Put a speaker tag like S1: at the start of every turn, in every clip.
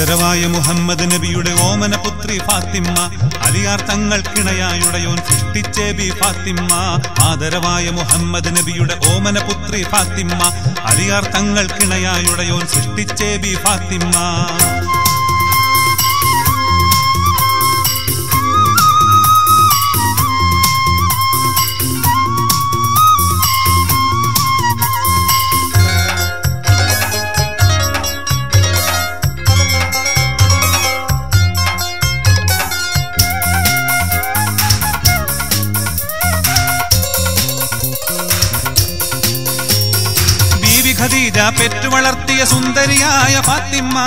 S1: ആദരവായ മുഹമ്മദ് നബിയുടെ ഓമന പുത്രി ഫാത്തിമ്മ, അലിയാർ തങ്ങൾക്കിണയായുടയോൻ സൃഷ്ടിച്ചേ ബി ഫാത്തിമ്മ. ആദരവായ മുഹമ്മദ് നബിയുടെ ഓമന പുത്രി ഫാത്തിമ്മ, അലിയാർ തങ്ങൾക്കിണയായുടയോൻ സൃഷ്ടിച്ചേ ബി ഫാത്തിമ്മ. ഖദീജ പെറ്റുവളർത്തിയ സുന്ദരിയായ ഫാത്തിമ്മ,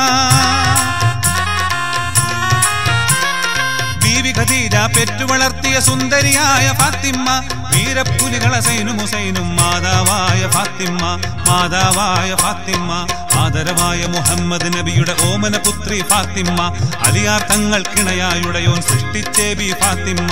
S1: ബീവി ഖദീജ പെറ്റുവളർത്തിയ സുന്ദരിയായ ഫാത്തിമ്മ. വീരപ്പുലികള സൈനും ഹുസൈനും മാതാവായ ഫാത്തിമ്മ, മാതാവായ ഫാത്തിമ്മ. ആദരവായ മുഹമ്മദ് നബിയുടെ ഓമന പുത്രി ഫാത്തിമ്മ, അലിയാർ തങ്ങൾക്കിണയായുടയോൻ സൃഷ്ടിച്ചേ ബി ഫാത്തിമ്മ.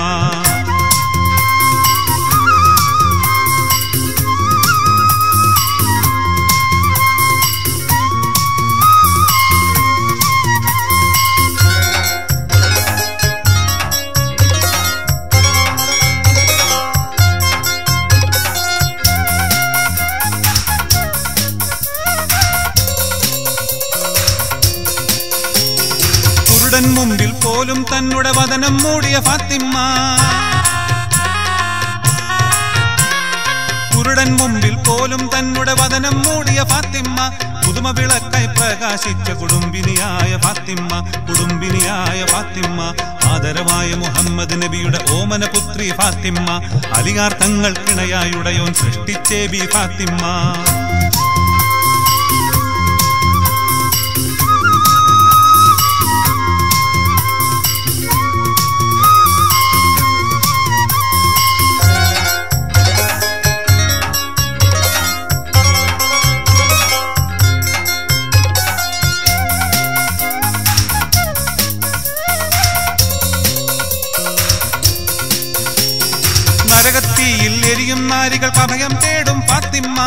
S1: മുമ്പിൽ പോലും തന്നുടെ വദനം മൂടിയ ഫാത്തിമ്മ, കുരുടൻ മുമ്പിൽ പോലും തന്നുടെ വദനം മൂടിയ ഫാത്തിമ്മ. പുതുമ വിളക്കായി പ്രകാശിച്ച കുടുംബിനിയായ ഫാത്തിമ്മ, കുടുംബിനിയായ ഫാത്തിമ്മ. ആദരവായ മുഹമ്മദ് നബിയുടെ ഓമന പുത്രി ഫാത്തിമ്മ, അലിയാർ തങ്ങൾക്കിണയായുടയോൻ സൃഷ്ടിച്ചേ ബി ഫാത്തിമ്മ. നരകത്തിയിൽ എരിയും നാരികൾക്ക് അഭയം തേടും ഫാത്തിമ്മ,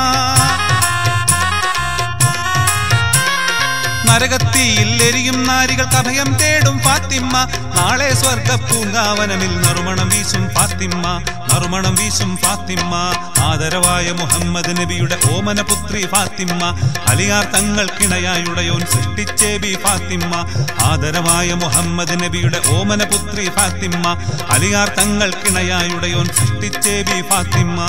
S1: നരകത്തിയിൽ എരിയും നാരികൾക്ക് അഭയം തേടും ഫാത്തിമ്മ. നാളെ സ്വർഗ പൂങ്കാവനമിൽ നറുമണം വീശും ഫാത്തിമ്മ, നറുമണം വീശും ഫാത്തിമ്മ. ആദരവായ മുഹമ്മദ് നബിയുടെ ഓമന പുത്രി ഫാത്തിമ്മ, അലിയാർ തങ്ങൾക്കിണയായുടയോൻ സൃഷ്ടിച്ചേ ബി ഫാത്തിമ്മ. ആദരവായ മുഹമ്മദ് നബിയുടെ ഓമന പുത്രി ഫാത്തിമ്മ, അലിയാർ തങ്ങൾക്കിണയായുടയോൻ സൃഷ്ടിച്ചേ ബി ഫാത്തിമ്മ.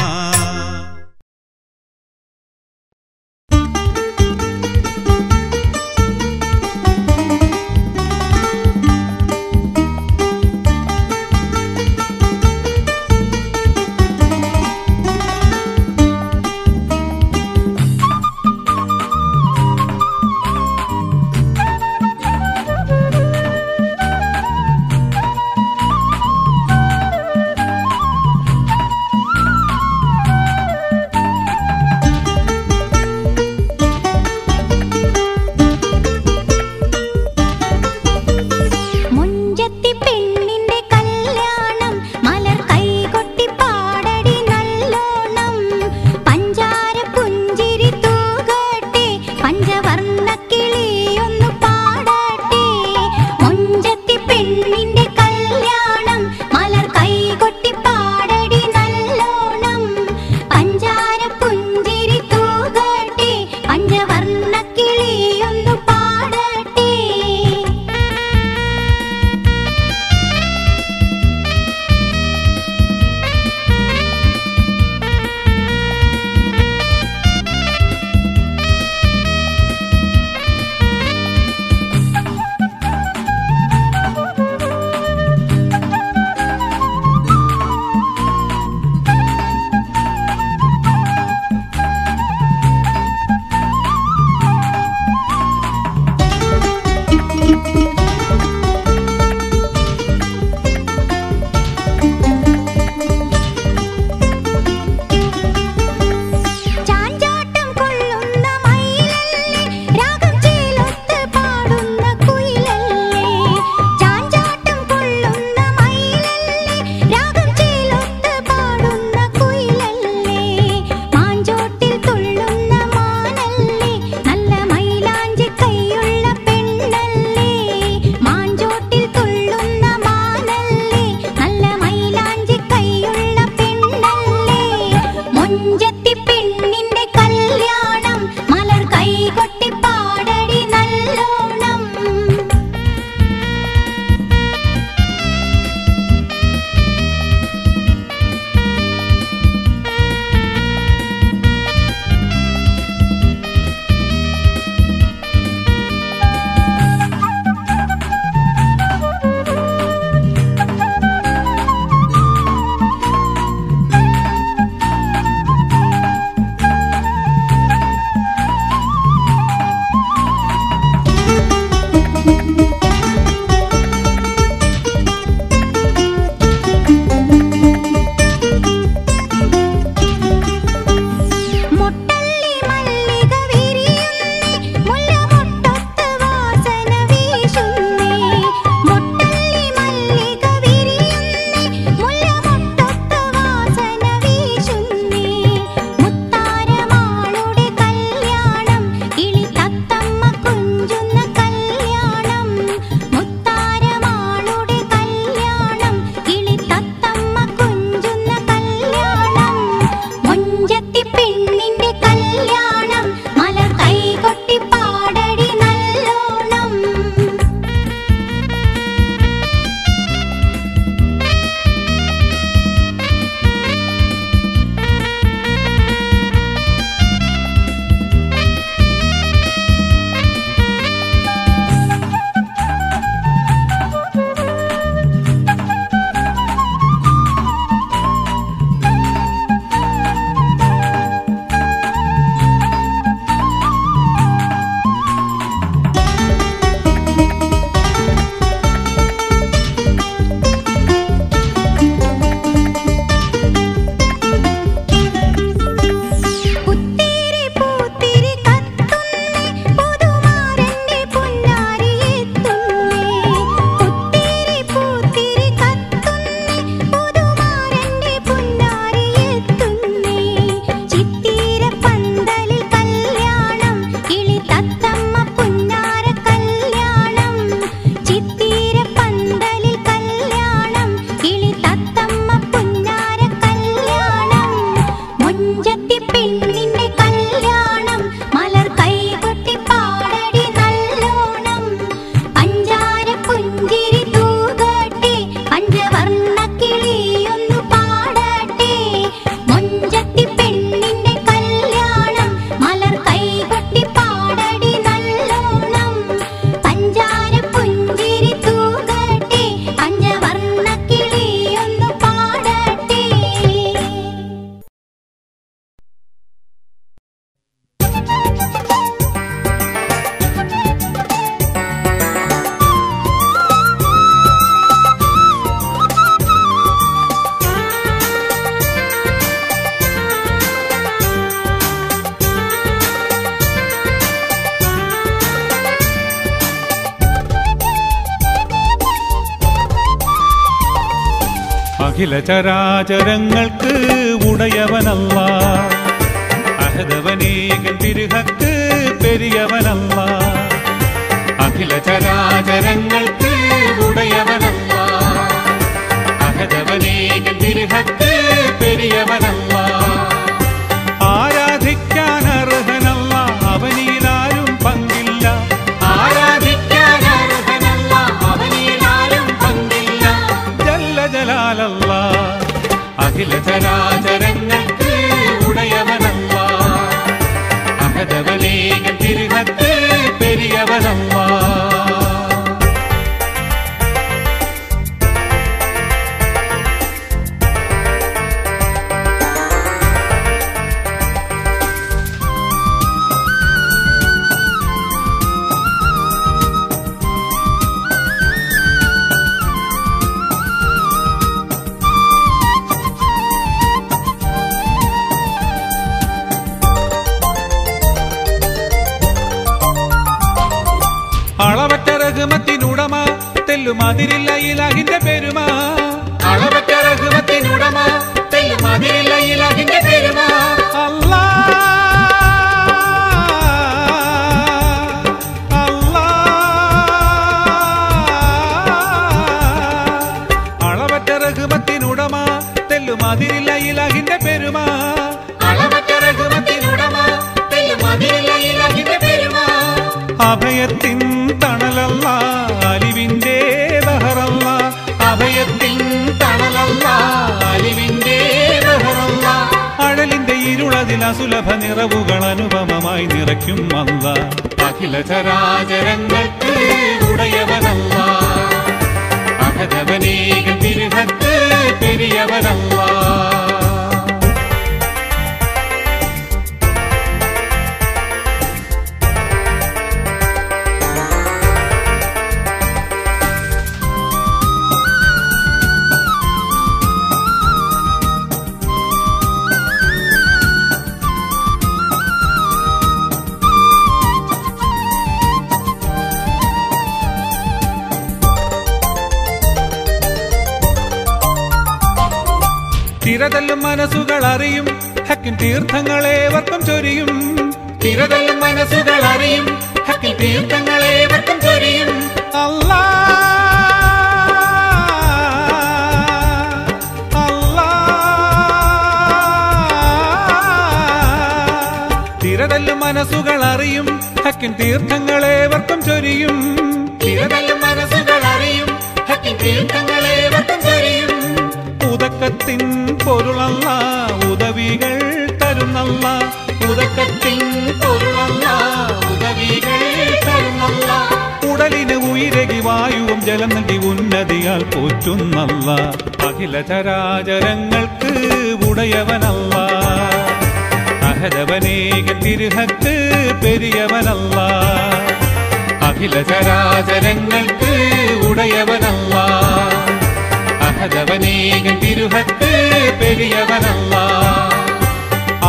S1: അഖില ചരാചരങ്ങൾക്ക് ഉടയവനല്ലാഹ്, അഹദവനേകൻ തിരുഹക്ക് പെരിയവനല്ലാഹ്. അഖില ചരാചരങ്ങൾക്ക് ഉടയവനല്ലാഹ്, അഹദവനേകൻ തിരുഹക്ക് പെരിയവനല്ലാഹ്. ആരാധിക്കാൻ അർഹനല്ല, അവനിലാരും പങ്കില്ല. ആരാധിക്കാൻ അർഹനല്ല, അവനിലാരും പങ്കില്ല. ജല്ല ജലാലല്ലാഹ്, അഖില ചരാചരങ്ങൾക്ക് ഉടയവനല്ലാഹ്, അഹദവനേകൻ തിരുഹക്ക് പെരിയവനല്ലാഹ്. അളവറ്റ റഹ്മത്തിനുടമ തെല്ലുമതിരില്ല ഇലാഹിന്റെ പെരുമ. അളവറ്റ റഹ്മത്തിനുടമ തെല്ലുമതിരില്ല ഇലാഹിന്റെ പെരുമ. അല്ലാഹ് അളവറ്റ റഹ്മത്തിനുടമ തെല്ലുമതിരില്ല ഇലാഹിന്റെ പെരുമ. അഭയത്തിൻ തണലല്ല അലിവിന്റെ ബഹറല്ല, അഭയത്തിൻ തണലല്ല അലിവിന്റെ ബഹറല്ല. അഴലിന്റെ ഇരുളതിൽ അസുലഭ നിറവുകൾ അനുപമമായി നിറയ്ക്കും അല്ല. അഖില ചരാചരങ്ങൾക്ക് ഉടയവനല്ല, അഹദവനേകം തിരുഹത്ത് പെരിയവനല്ല. തിരതല്ലും മനസ്സുകൾ അറിയും ഹക്കിൻ തീർത്ഥങ്ങളേവർക്കും ചൊരിയും, തിരതല്ലും മനസ്സുകൾ അറിയും ഹക്കിൻ തീർത്ഥങ്ങളേവർക്കും ചൊരിയും. അല്ലാ അല്ലാ തിരതല്ലും മനസ്സുകൾ അറിയും ഹക്കിൻ തീർത്ഥങ്ങളേവർക്കും ചൊരിയും, തിരതല്ലും മനസ്സുകൾ അറിയും ഹക്കിൻ തീർത്ഥങ്ങളേവർക്കും ചൊരിയും. ഉദക്കത്തിൻ പൊരുളല്ല ഉദവികൾ തരുന്നല്ല, ഉദക്കത്തിൻ പൊരുളല്ല ഉദവികൾ തരുന്നല്ല. ഉടലിന് ഉയരകി വായുവും ജലം നൽകി ഉന്നതിയാൽ പോറ്റുന്നല്ല. അഖില ചരാചരങ്ങൾക്ക് ഉടയവനല്ല, അഹദവനേക തിരുഹത്ത് പെരിയവനല്ല. അഖില ചരാചരങ്ങൾക്ക് ഉടയവനല്ല, അഹദവനേകം തിരുഹത്ത് പെരിയവനല്ല.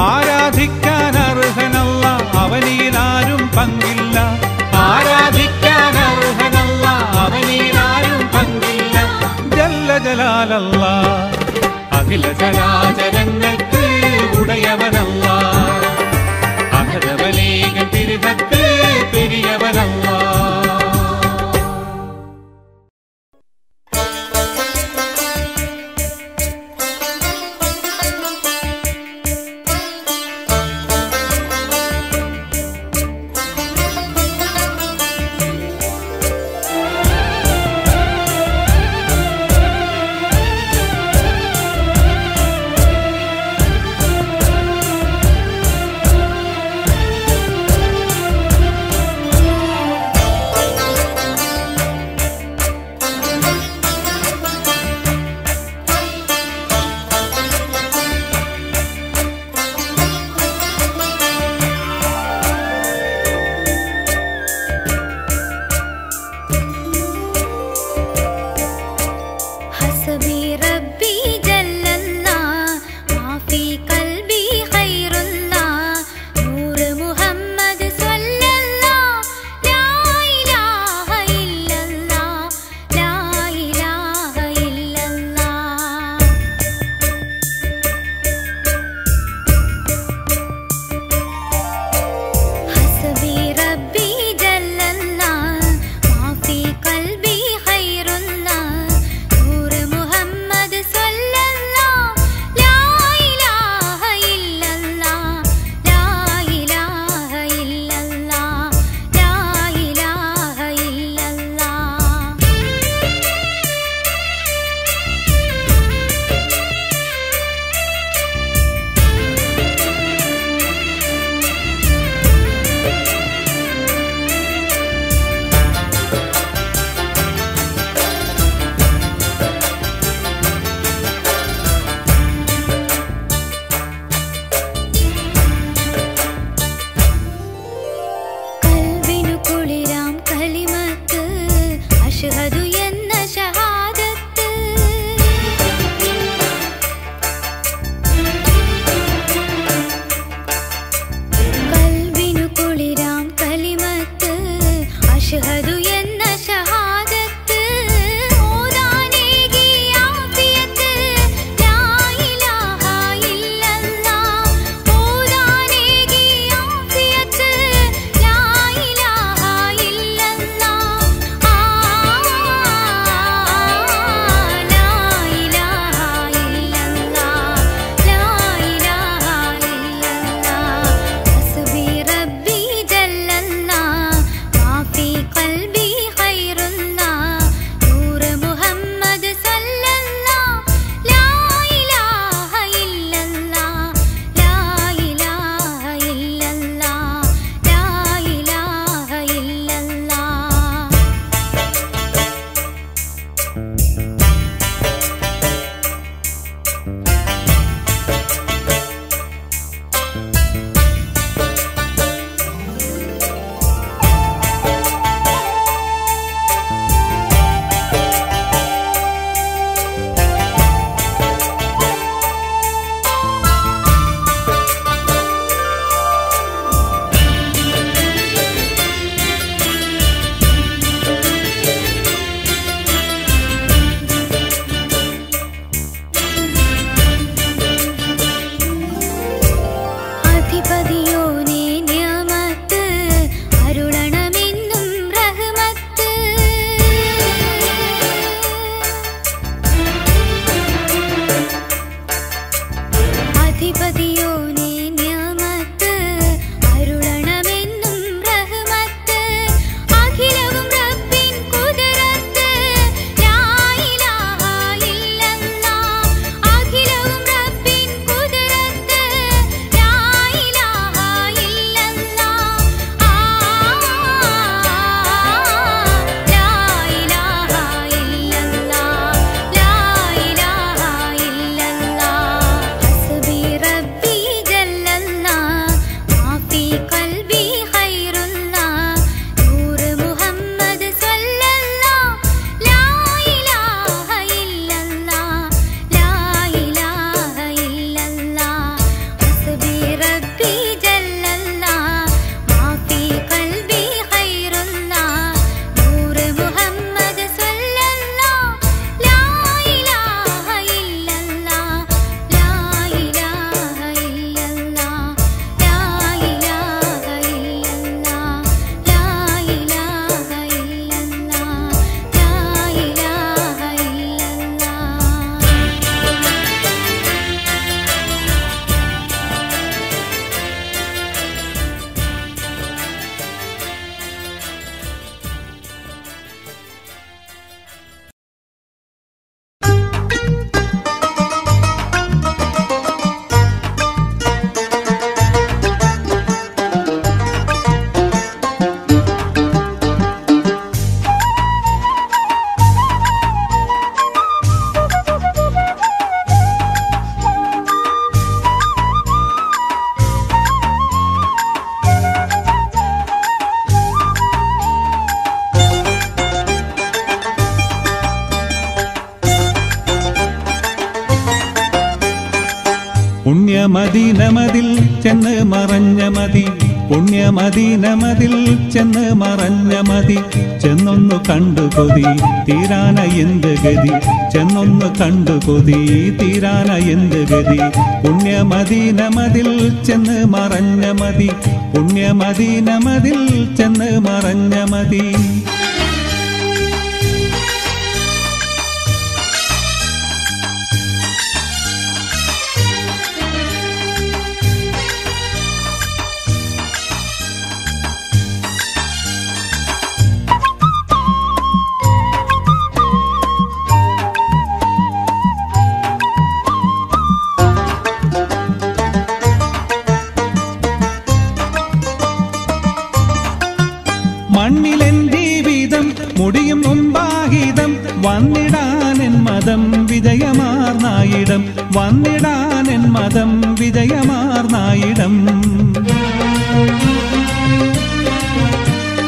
S1: ആരാധിക്കാൻ അർഹനല്ല അവനിലാരും പങ്കില്ല, ആരാധിക്കാൻ അർഹനല്ല അവനിലാരും പങ്കില്ല. ജല്ല ജലാലല്ല അഖില ചരാചരങ്ങൾക്ക് ഉടയവനല്ല, അഹദവനേകം തിരുഹത്ത് പെരിയവനല്ല. പുണ്യമദീനമതിൽ ചെന്ന് മറഞ്ഞ മതി, പുണ്യമദീനമതിൽ ചെന്ന് മറഞ്ഞ മതി. ചെന്നൊന്നു കണ്ടു കൊതി തീരാന എന്ത് ഗതി, ചെന്നൊന്നു കണ്ടു കൊതി തീരാന എന്ത് ഗതി. പുണ്യമദീനമതിൽ ചെന്ന് മറഞ്ഞ മതി, പുണ്യമദീനമതിൽ ചെന്ന് മറഞ്ഞ മതി. മണ്ണിലെൻ ജീവിതം മുടിയും മുമ്പാഹിതം, വന്നിടാനെൻ മതം വിജയമാർന്നായിടം, വന്നിടാനെൻ മതം വിജയമാർന്നായിടം.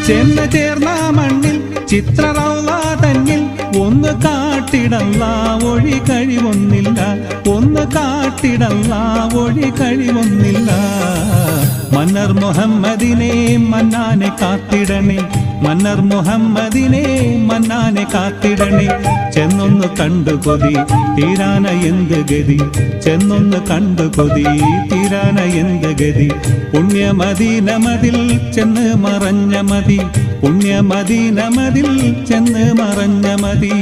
S1: ചെന്ന് ചേർന്ന മണ്ണിൽ ചിത്രറൗള തന്നിൽ ഒന്ന് കാട്ടിടല്ല ഒഴി കഴിവൊന്നില്ല, ഒന്ന് കാട്ടിടല്ല ഒഴി കഴിവൊന്നില്ല. മന്നർ മുഹമ്മദിനെ മന്നാനെ കാത്തിടണേ, മന്നർ മുഹമ്മദിനെ മന്നാനെ കാത്തിടണേ. ചെന്നൊന്ന് കണ്ടു കൊതി തീരാന എന്ത് ഗതി, ചെന്നൊന്ന് കണ്ടു കൊതി തീരാന എന്ത് ഗതി. പുണ്യമദീനമതിൽ ചെന്ന് മറഞ്ഞ മതി, പുണ്യമദീനമതിൽ ചെന്ന് മറഞ്ഞ മതി.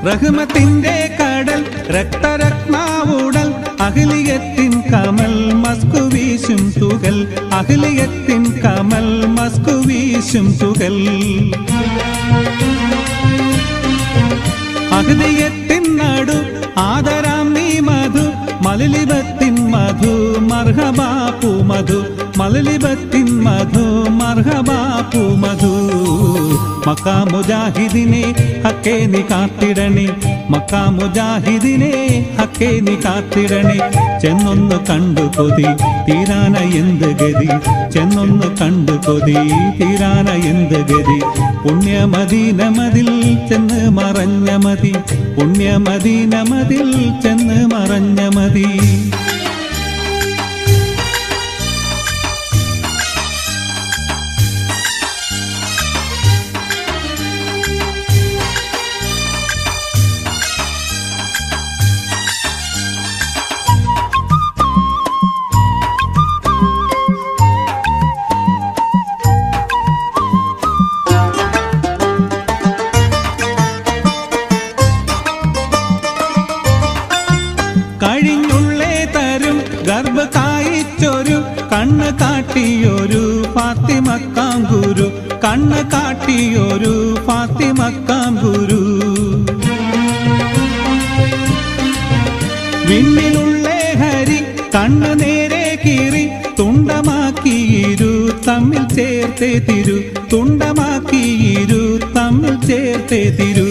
S1: റഹ്മത്തിന്റെ കടൽ രക്തരത്നാവുടൽ, അഖിലിയത്തിൻ കമൽ മസ്കു വീശും തുകൽ, അഖിലിയത്തിൻ കമൽ മസ്കു വീശും തുകൽ. അഖിലിയത്തിൻ നടു ആദരാം നീ മധു, മലലിബത്തിൻ മധു മർഹബാപ്പു മധു, മലലിബത്തിൻ മധു മർഹബാപ്പു മധു. മക്കാ മുജാഹിദിനെ ഹക്കേ നീ കാത്തിടണേ, മക്കാ മുജാഹിദിനെ ഹക്കേ നീ കാത്തിടണേ. ചെന്നൊന്ന് കണ്ടു കൊതി തീരാന എന്ത് ഗതി, ചെന്നൊന്ന് കണ്ടു കൊതി തീരാന എന്ത് ഗതി. പുണ്യമദീനമതിൽ ചെന്ന് മറഞ്ഞ മതി, പുണ്യമദീനമതിൽ ചെന്ന് മറഞ്ഞ മതി. കാണിച്ചൊരു കണ്ണ് കാട്ടിയൊരു ഫാത്തിമക്കാം ഗുരു, കണ്ണ് കാട്ടിയൊരു ഫാത്തിമക്കാം ഗുരു. വിണ്ണിലുള്ളേ ഹരി കണ്ണ് നേരെ കീറി തുണ്ടമാക്കിയിരു തമ്മിൽ ചേർത്തേ തിരു, തുണ്ടമാക്കിയിരു തമ്മിൽ ചേർത്തേ തിരു.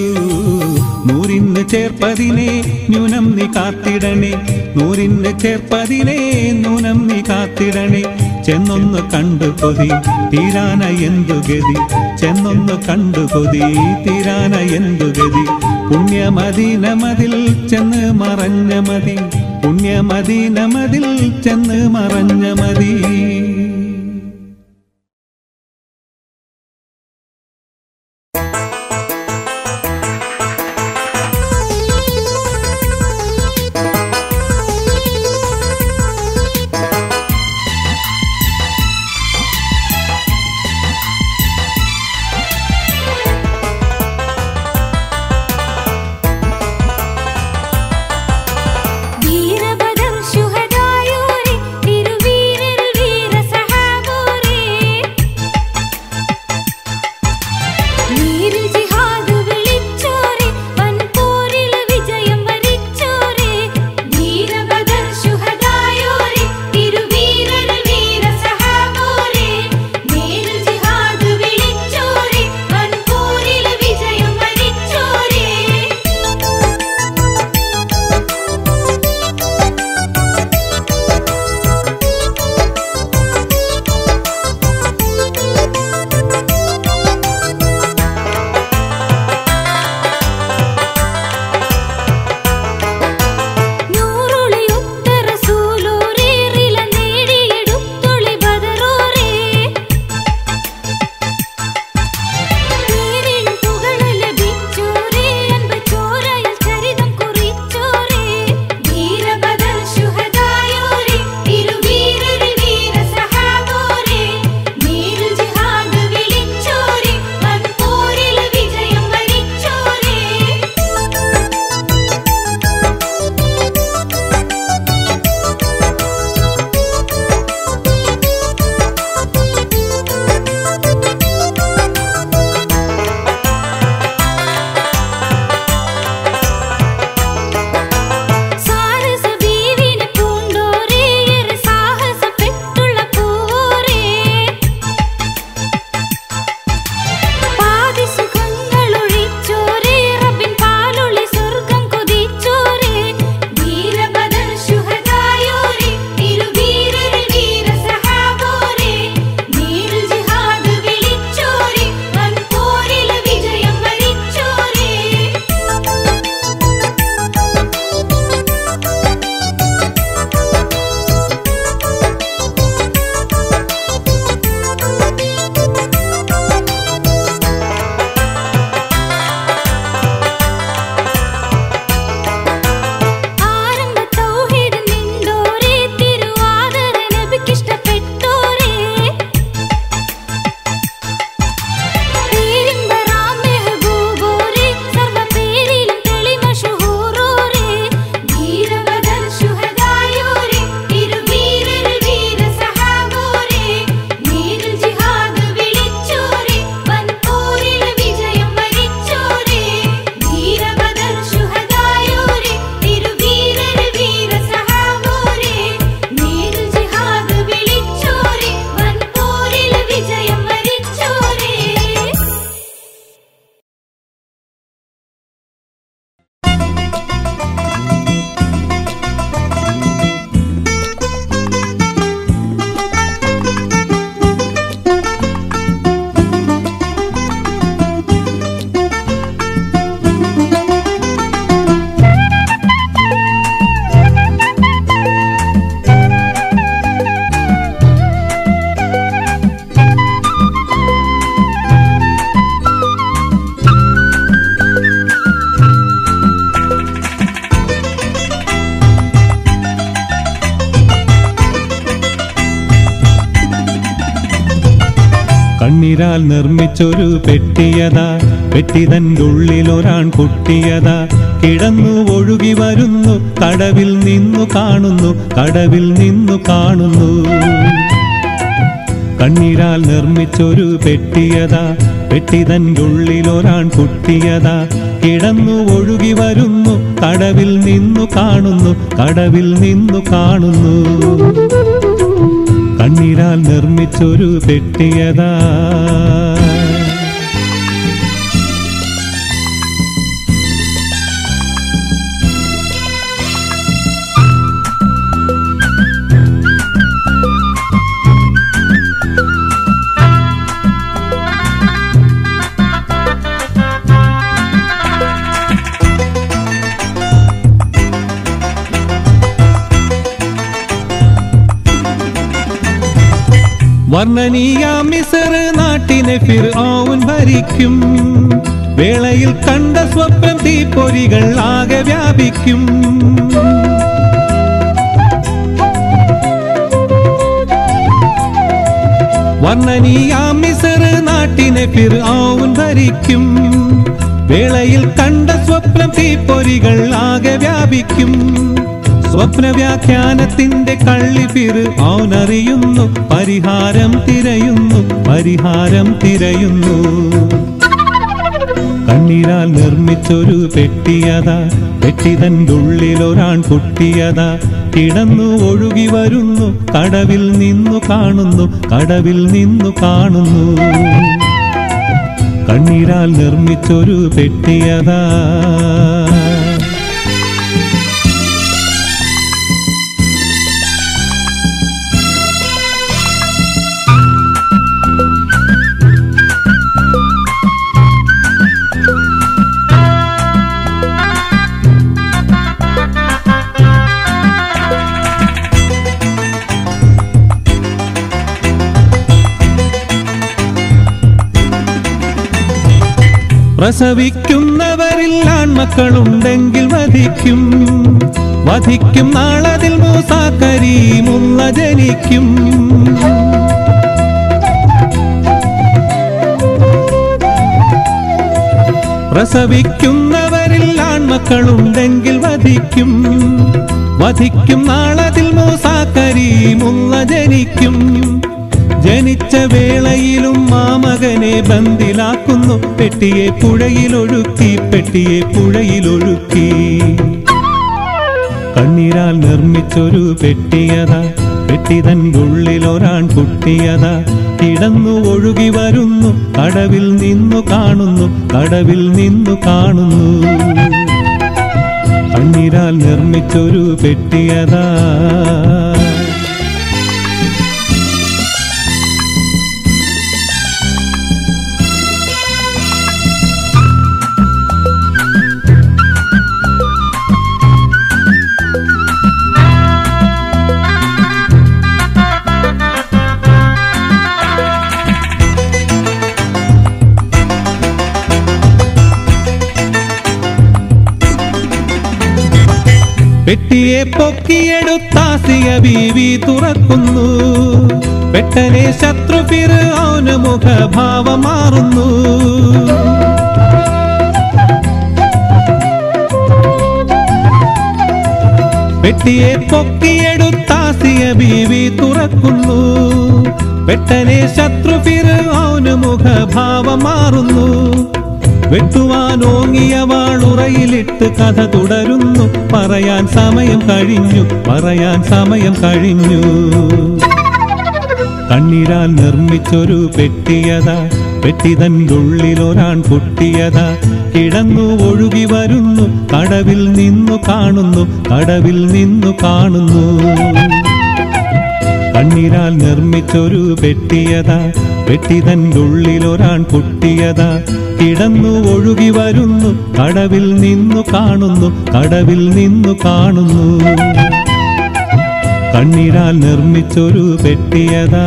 S1: നൂറിന് ചേർപ്പതിനെ ന്യൂനം നീ കാത്തിടണേ, നൂറിന് ചേർപ്പതിനെ ന്യൂനം നീ കാത്തിടണേ. ചെന്നൊന്ന് കണ്ടു കൊതി തീരാന എന്തു ഗതി, ചെന്നൊന്ന് കണ്ടു കൊതി തീരാന എന്തു ഗതി. പുണ്യമദീനമതിൽ ചെന്ന് മറഞ്ഞ മതി, പുണ്യമദീനമതിൽ ചെന്ന് മറഞ്ഞ മതി. കണ്ണീരാൽ നിർമ്മിച്ചൊരു പെട്ടിയതാ പെട്ടിതൻ്റെ ഉള്ളിലൊരാൺ കുട്ടിയതാ കിടന്നു ഒഴുകി വരുന്നു കടവിൽ നിന്നു കാണുന്നു കടവിൽ നിന്നു കാണുന്നു കണ്ണീരാൽ നിർമ്മിച്ചൊരു പെട്ടിയതാ പെട്ടിതൻ്റെ ഉള്ളിലൊരാൺ കുട്ടിയതാ കിടന്നു ഒഴുകി വരുന്നു കടവിൽ നിന്നു കാണുന്നു കടവിൽ നിന്നു കാണുന്നു കണ്ണീരാൽ നിർമ്മിച്ചൊരു പെട്ടിയതാ വർണ്ണനീയാം മിസ്ർ നാട്ടിനെ ഫിർഔൻ ഭരിക്കും വേളയിൽ കണ്ട സ്വപ്നം തീപ്പൊരികൾ ആകെ വ്യാപിക്കും വർണ്ണനീയാം മിസ്ർ നാട്ടിനെ ഫിർഔൻ ഭരിക്കും വേളയിൽ കണ്ട സ്വപ്നം തീപ്പൊരികൾ ആകെ വ്യാപിക്കും സ്വപ്നവ്യാഖ്യാനത്തിന്റെ കള്ളി ഫിർഔൻ അറിയുന്നു പരിഹാരം തിരയുന്നു പരിഹാരം തിരയുന്നു കണ്ണീരാൽ നിർമ്മിച്ചൊരു പെട്ടിയതാ പെട്ടിതൻ്റെ ഉള്ളിലൊരാൺ കുട്ടിയതാ കിടന്നു ഒഴുകി വരുന്നു കടവിൽ നിന്നു കാണുന്നു കടവിൽ നിന്നു കാണുന്നു കണ്ണീരാൽ നിർമ്മിച്ചൊരു പെട്ടിയതാ പ്രസവിക്കുന്നവരിൽ ആൺമക്കളുണ്ടെങ്കിൽ വധിക്കും വധിക്കും നാളതിൽ മൂസാ കരീമുള്ള ജനിക്കും പ്രസവിക്കുന്നവരിൽ ആൺമക്കളുണ്ടെങ്കിൽ വധിക്കും വധിക്കും നാളതിൽ മൂസാ കരീമുള്ള ജനിക്കും ജനിച്ച വേളയിലും ആ മകനെ ബന്ദിലാക്കുന്നു പെട്ടിയെ പുഴയിലൊഴുക്കി പെട്ടിയെ പുഴയിലൊഴുക്കി കണ്ണീരാൽ നിർമ്മിച്ചൊരു പെട്ടിയതാ പെട്ടിതൻ്റെ ഉള്ളിലൊരാൺ കുട്ടിയതാ കിടന്നു ഒഴുകി വരുന്നു കടവിൽ നിന്നു കാണുന്നു കടവിൽ നിന്നു കാണുന്നു കണ്ണീരാൽ നിർമ്മിച്ചൊരു പെട്ടിയതാ പെട്ടിയെ പൊക്കിയെടുത്താസിയ ബീവി തുറക്കുന്നു പെട്ടനെ ശത്രു ഫിർഔന് മുഖഭാവം മാറുന്നു പെട്ടിയെ പൊക്കിയെടുത്താസിയ ബീവി തുറക്കുന്നു പെട്ടനെ ശത്രു ഫിർഔന് മുഖഭാവം മാറുന്നു വെട്ടുവാനോങ്ങിയ വാളുറയിലിട്ട് കഥ തുടരുന്നു പറയാൻ സമയം കഴിഞ്ഞു പറയാൻ സമയം കഴിഞ്ഞു കണ്ണീരാൽ നിർമ്മിച്ചൊരു പെട്ടിയതാ പെട്ടിതൻ്റെ ഉള്ളിലൊരാൺ കുട്ടിയതാ കിടന്നു ഒഴുകി വരുന്നു കടവിൽ നിന്നു കാണുന്നു കടവിൽ നിന്നു കാണുന്നു കണ്ണീരാൽ നിർമ്മിച്ചൊരു പെട്ടിയതാ പെട്ടിതൻ്റെ ഉള്ളിലൊരാൺ കുട്ടിയതാ കിടന്നു ഒഴുകി വരുന്നു കടവിൽ നിന്നു കാണുന്നു കടവിൽ നിന്നു കാണുന്നു കണ്ണീരാൽ നിർമ്മിച്ചൊരു പെട്ടിയതാ